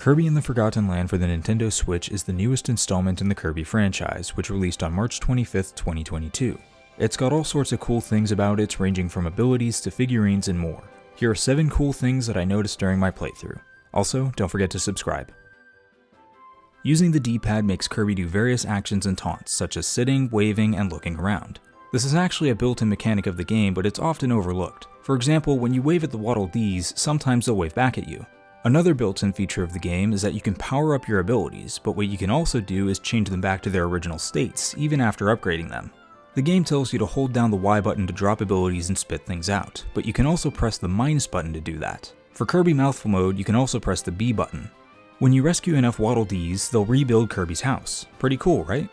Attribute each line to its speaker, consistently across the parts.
Speaker 1: Kirby and the Forgotten Land for the Nintendo Switch is the newest installment in the Kirby franchise, which released on March 25th, 2022. It's got all sorts of cool things about it, ranging from abilities to figurines and more. Here are 7 cool things that I noticed during my playthrough. Also, don't forget to subscribe. Using the D-pad makes Kirby do various actions and taunts, such as sitting, waving, and looking around. This is actually a built-in mechanic of the game, but it's often overlooked. For example, when you wave at the Waddle Dees, sometimes they'll wave back at you. Another built-in feature of the game is that you can power up your abilities, but what you can also do is change them back to their original states, even after upgrading them. The game tells you to hold down the Y button to drop abilities and spit things out, but you can also press the minus button to do that. For Kirby Mouthful mode, you can also press the B button. When you rescue enough Waddle Dees, they'll rebuild Kirby's house. Pretty cool, right?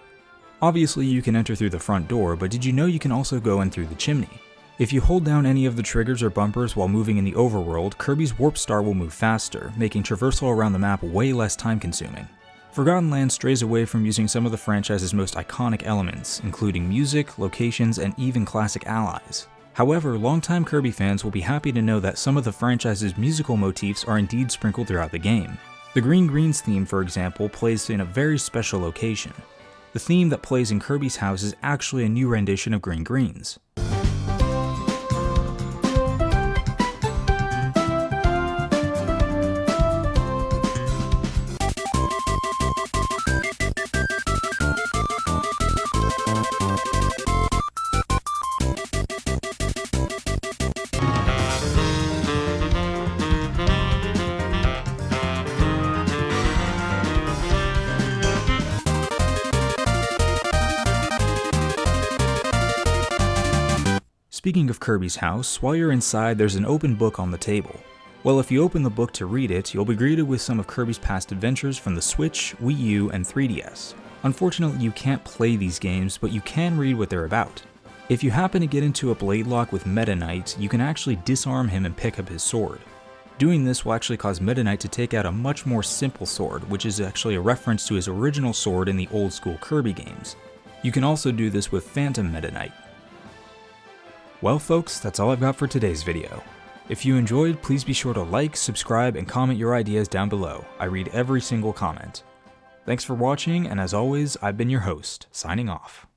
Speaker 1: Obviously you can enter through the front door, but did you know you can also go in through the chimney? If you hold down any of the triggers or bumpers while moving in the overworld, Kirby's Warp Star will move faster, making traversal around the map way less time consuming. Forgotten Land strays away from using some of the franchise's most iconic elements, including music, locations, and even classic allies. However, longtime Kirby fans will be happy to know that some of the franchise's musical motifs are indeed sprinkled throughout the game. The Green Greens theme, for example, plays in a very special location. The theme that plays in Kirby's house is actually a new rendition of Green Greens. Speaking of Kirby's house, while you're inside there's an open book on the table. Well, if you open the book to read it, you'll be greeted with some of Kirby's past adventures from the Switch, Wii U, and 3DS. Unfortunately, you can't play these games, but you can read what they're about. If you happen to get into a blade lock with Meta Knight, you can actually disarm him and pick up his sword. Doing this will actually cause Meta Knight to take out a much more simple sword, which is actually a reference to his original sword in the old school Kirby games. You can also do this with Phantom Meta Knight. Well folks, that's all I've got for today's video. If you enjoyed, please be sure to like, subscribe, and comment your ideas down below. I read every single comment. Thanks for watching, and as always, I've been your host, signing off.